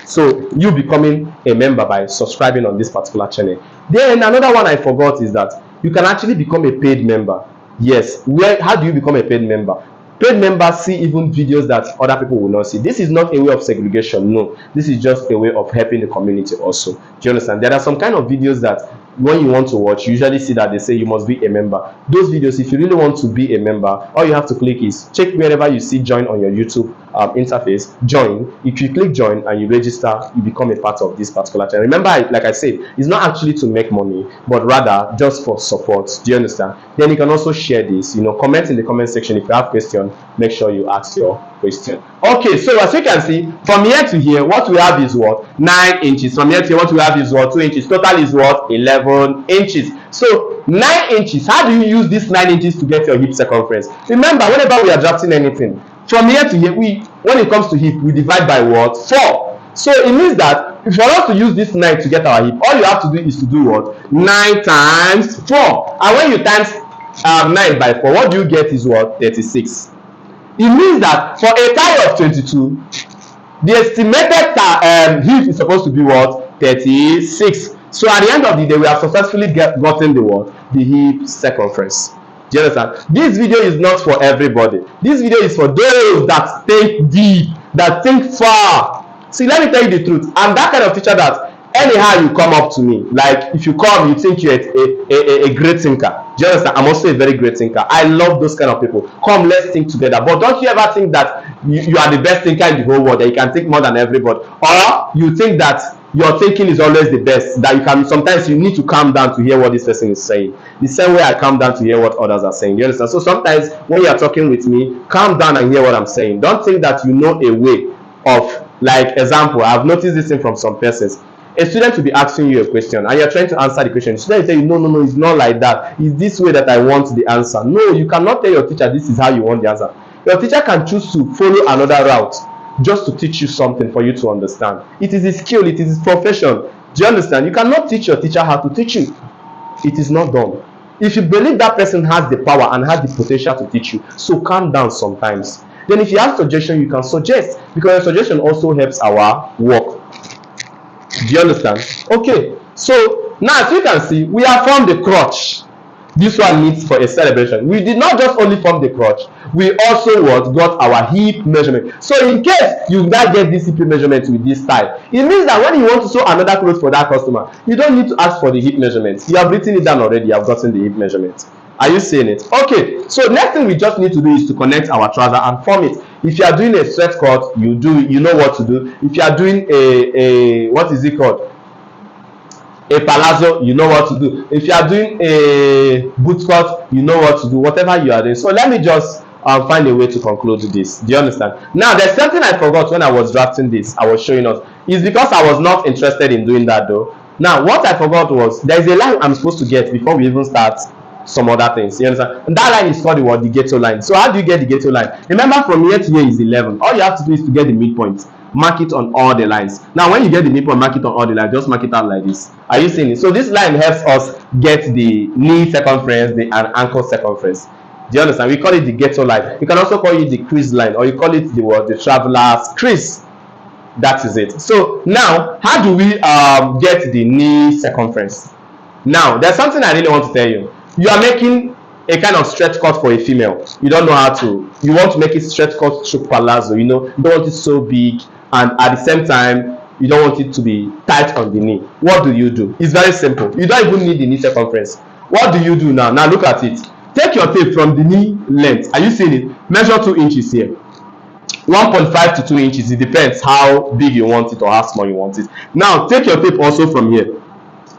So you becoming a member by subscribing on this particular channel. Then another one I forgot is that you can actually become a paid member. Yes. How do you become a paid member? Paid members see even videos that other people will not see. This is not a way of segregation, no. This is just a way of helping the community also. Do you understand? There are some kind of videos that when you want to watch, you usually see that they say you must be a member. Those videos, if you really want to be a member, all you have to click is check wherever you see join on your YouTube interface, join. If you click join and you register, you become a part of this particular channel. Remember, like I said, it's not actually to make money, but rather just for support. Do you understand? Then you can also share this, you know, comment in the comment section. If you have questions, make sure you ask your question. Okay, so as you can see, from here to here, what we have is what? 9 inches. From here to here, what we have is what? 2 inches. Total is what? 11 inches. So 9 inches. How do you use this 9 inches to get your hip circumference? Remember, whenever we are drafting anything, from here to here, when it comes to hip, we divide by what? 4. So it means that if you want us to use this 9 to get our hip, all you have to do is to do what? 9 times 4. And when you times 9 by 4, what do you get is what? 36. It means that for a thigh of 22, the estimated hip is supposed to be what? 36. So at the end of the day, we have successfully gotten the what? The hip circumference. Do you understand? This video is not for everybody. This video is for those that think deep, that think far. See, let me tell you the truth. I'm that kind of teacher that anyhow you come up to me, like if you come, you think you're a great thinker. Do you understand? I'm also a very great thinker. I love those kind of people. Come, let's think together. But don't you ever think that you are the best thinker in the whole world, that you can think more than everybody, or you think that your thinking is always the best, that you can, sometimes you need to calm down to hear what this person is saying. The same way I calm down to hear what others are saying. You understand? So sometimes when you are talking with me, calm down and hear what I'm saying. Don't think that you know a way of, like, example, I've noticed this thing from some persons. A student will be asking you a question and you're trying to answer the question. The student will tell you, no, it's not like that. It's this way that I want the answer. No, you cannot tell your teacher this is how you want the answer. Your teacher can choose to follow another route just to teach you something for you to understand. It is a skill, it is his profession. Do you understand? You cannot teach your teacher how to teach you. It is not done. If you believe that person has the power and has the potential to teach you, so calm down sometimes. Then if you have suggestion, you can suggest, because your suggestion also helps our work. Do you understand? Okay, so now as you can see, we have formed the crotch. This one needs for a celebration. We did not just only form the crotch, we also got our hip measurement. So in case you now get this hip measurement with this style, it means that when you want to sew another clothes for that customer, you don't need to ask for the hip measurement. You have written it down already. You have gotten the hip measurement. Are you seeing it? Okay, so next thing we just need to do is to connect our trouser and form it. If you are doing a sweat cut, you know what to do. If you are doing a what is it called, a palazzo, you know what to do. If you are doing a boot cut, you know what to do. Whatever you are doing. So let me just find a way to conclude this. Do you understand? Now there's something I forgot when I was drafting this. I was showing us. It's because I was not interested in doing that though. Now what I forgot was there's a line I'm supposed to get before we even start some other things. You understand? And that line is called the ghetto line. So how do you get the ghetto line? Remember, from here to here is 11. All you have to do is to get the midpoint. Mark it on all the lines. Now when you get the midpoint, mark it on all the lines. Just mark it out like this. Are you seeing it? So this line helps us get the knee circumference, and ankle circumference. Do you understand? We call it the ghetto line. You can also call it the crease line, or you call it the traveler's crease. That is it. So now how do we get the knee circumference? Now there's something I really want to tell you. You are making a kind of stretch cut for a female. You don't know how to. You want to make it stretch cut to palazzo. You know, you don't want it so big, and at the same time you don't want it to be tight on the knee. What do? It's very simple. You don't even need the knee circumference. What do you do now? Now look at it. Take your tape from the knee length. Are you seeing it? Measure 2 inches here. 1.5 to 2 inches. It depends how big you want it or how small you want it. Now take your tape also from here.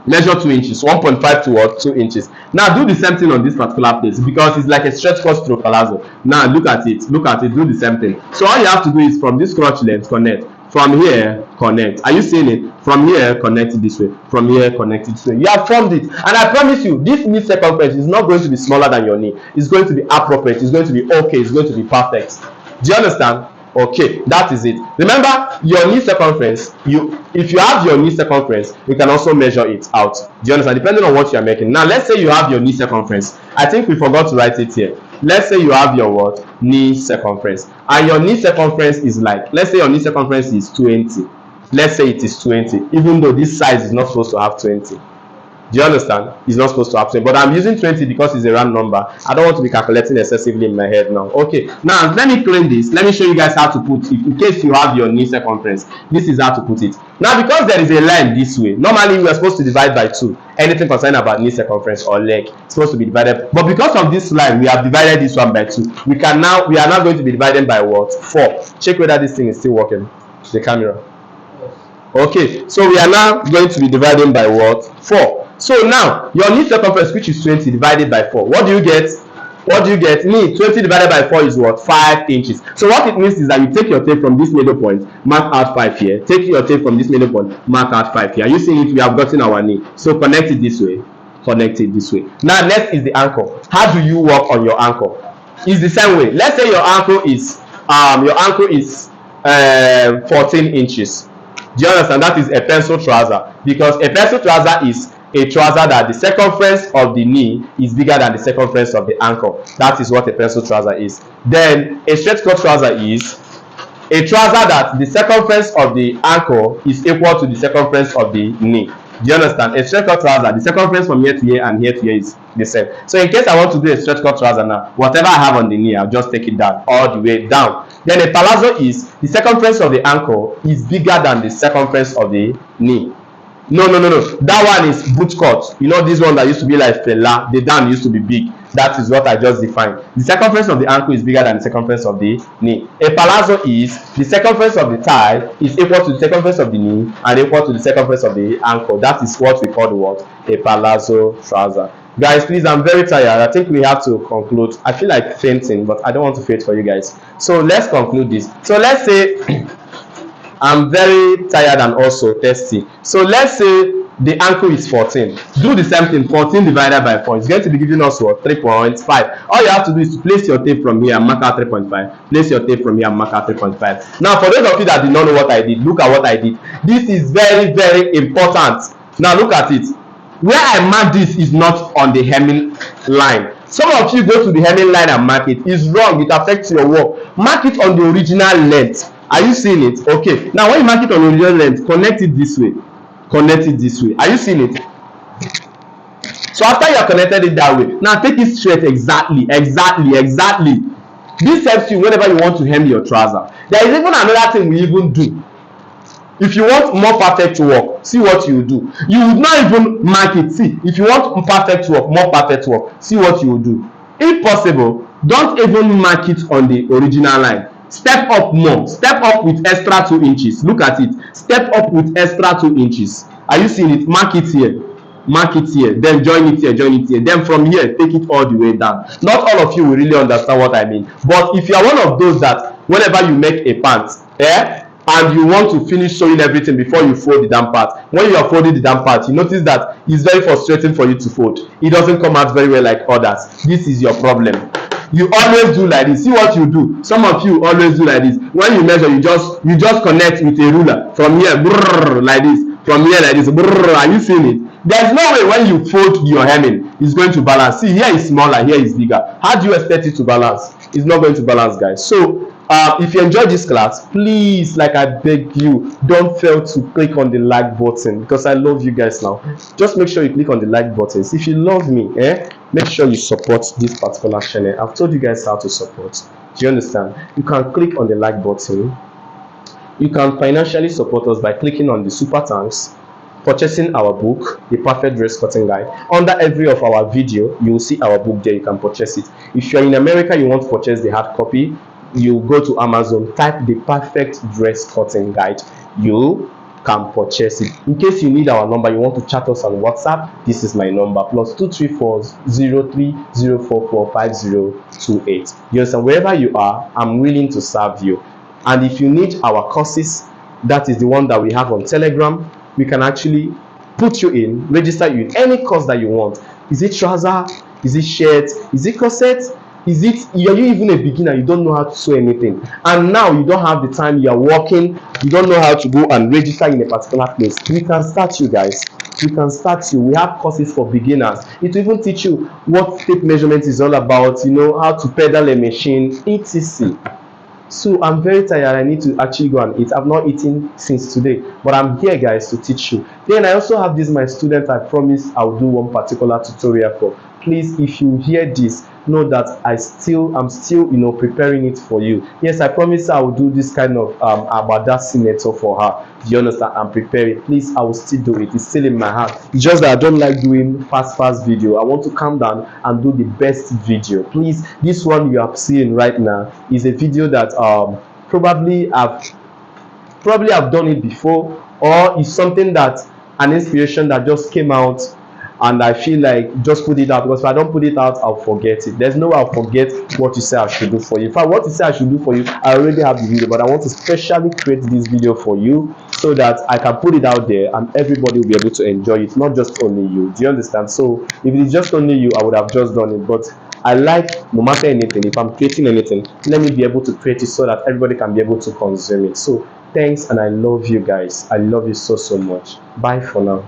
Measure 2 inches. 1.5 to 2 inches. Now do the same thing on this particular place, because it's like a stretch cut stroke palazzo. Now look at it. Do the same thing. So all you have to do is from this crotch length, connect. From here, connect. Are you seeing it? From here, connect it this way. From here, connect it this way. You have formed it. And I promise you, this knee circumference is not going to be smaller than your knee. It's going to be appropriate. It's going to be okay. It's going to be perfect. Do you understand? Okay, that is it. Remember, your knee circumference, if you have your knee circumference, you can also measure it out. Do you understand? Depending on what you are making. Now let's say you have your knee circumference. I think we forgot to write it here. Let's say you have your what? Knee circumference. And your knee circumference is like, let's say your knee circumference is 20. Let's say it is 20, even though this size is not supposed to have 20. Do you understand? It's not supposed to happen, but I'm using 20 because it's a round number. I don't want to be calculating excessively in my head now. Okay, now let me clean this. Let me show you guys how to put it. In case you have your knee circumference, this is how to put it. Now because there is a line this way, normally we are supposed to divide by 2. Anything concerning about knee circumference or leg is supposed to be divided, but because of this line, we have divided this one by 2. We are now going to be divided by what? 4. Check whether this thing is still working. The camera. Okay, so we are now going to be dividing by what? 4. So now your knee circumference, which is 20, divided by 4. What do you get? Knee 20 divided by 4 is what? 5 inches. So what it means is that you take your tape from this middle point, mark out 5 here. Take your tape from this middle point, mark out 5 here. Are you seeing it? We have gotten our knee. So connect it this way. Connect it this way. Now next is the ankle. How do you work on your ankle? It's the same way. Let's say your ankle is 14 inches. Do you understand? That is a pencil trouser, because a pencil trouser is a trouser that the circumference of the knee is bigger than the circumference of the ankle. That is what a pencil trouser is. Then a straight cut trouser is a trouser that the circumference of the ankle is equal to the circumference of the knee. Do you understand? A straight cut trouser, the circumference from here to here and here to here is the same. So in case I want to do a straight cut trouser now, whatever I have on the knee, I'll just take it down, all the way down. Then a palazzo is the circumference of the ankle is bigger than the circumference of the knee. No. That one is boot cut. You know, this one that used to be like fella, the down used to be big. That is what I just defined. The circumference of the ankle is bigger than the circumference of the knee. A palazzo is the circumference of the thigh is equal to the circumference of the knee and equal to the circumference of the ankle. That is what we call the what? A palazzo trouser. Guys, please, I'm very tired. I think we have to conclude. I feel like fainting, but I don't want to faint for you guys. So let's conclude this. So let's say I'm very tired and also thirsty. So let's say the ankle is 14. Do the same thing. 14 divided by 4 is going to be giving us what? 3.5. All you have to do is to place your tape from here and mark out 3.5. Place your tape from here and mark out 3.5. Now, for those of you that did not know what I did, look at what I did. This is very, very important. Now, look at it. Where I mark this is not on the hemming line. Some of you go to the hemming line and mark it. It's wrong. It affects your work. Mark it on the original length. Are you seeing it? Okay. Now when you mark it on the original length, connect it this way. Connect it this way. Are you seeing it? So after you have connected it that way, now take it straight. Exactly. This helps you whenever you want to hem your trouser. There is even another thing we even do. If you want more perfect work, see what you do. You would not even mark it. See, if you want perfect work, more perfect work, see what you will do. If possible, don't even mark it on the original line. Step up more. Step up with extra 2 inches. Look at it. Step up with extra 2 inches. Are you seeing it? Mark it here. Mark it here, then join it here, then from here take it all the way down. Not all of you will really understand what I mean, but if you are one of those that whenever you make a pant and you want to finish sewing everything before you fold the damn part, when you are folding the damn part, you notice that it's very frustrating for you to fold. It doesn't come out very well like others. This is your problem. You always do like this. See what you do. Some of you always do like this. When you measure, you just connect with a ruler from here, brrr, like this, from here like this, brrr. Are you seeing it? There's no way when you fold your hemming it's going to balance. See, here is smaller, here is bigger. How do you expect it to balance? It's not going to balance, guys. So if you enjoyed this class, please, like I beg you, don't fail to click on the like button, because I love you guys now. Just make sure you click on the like buttons. If you love me, make sure you support this particular channel. I've told you guys how to support. Do you understand? You can click on the like button. You can financially support us by clicking on the super thanks, purchasing our book, The Perfect Dress Cutting Guide. Under every of our video, you will see our book there. You can purchase it. If you're in America, you want to purchase the hard copy, you go to Amazon, type The Perfect Dress Cutting Guide. You can purchase it. In case you need our number, you want to chat us on WhatsApp, this is my number, +234-03-044-5028. You understand? Wherever you are, I'm willing to serve you. And if you need our courses, that is the one that we have on Telegram, we can actually put you in, register you in any course that you want. Is it trouser? Is it shirt? Is it corset? Are you even a beginner? You don't know how to sew anything, and now you don't have the time, you are working, you don't know how to go and register in a particular place. We can start you, guys. We can start you. We have courses for beginners. It will even teach you what tape measurement is all about, you know, how to pedal a machine, etc. So I'm very tired. I need to actually go and eat. I've not eaten since today, but I'm here, guys, to teach you. Then I also have this, my student I promised I'll do one particular tutorial for. Please, if you hear this, know that I'm still, you know, preparing it for you. Yes, I promise I will do this kind of about that senator for her. Do you understand? I'm preparing. Please, I will still do it. It's still in my heart. It's just that I don't like doing fast video. I want to calm down and do the best video. Please, this one you are seeing right now is a video that probably I've done it before, or is something that an inspiration that just came out and I feel like just put it out, because if I don't put it out, I'll forget it. There's no way I'll forget what you say I should do for you. In fact, what you say I should do for you, I already have the video, but I want to specially create this video for you so that I can put it out there and everybody will be able to enjoy it, not just only you. Do you understand? So if it is just only you, I would have just done it, but I like, no matter anything, if I'm creating anything, let me be able to create it so that everybody can be able to consume it. So thanks, and I love you guys. I love you so much. Bye for now.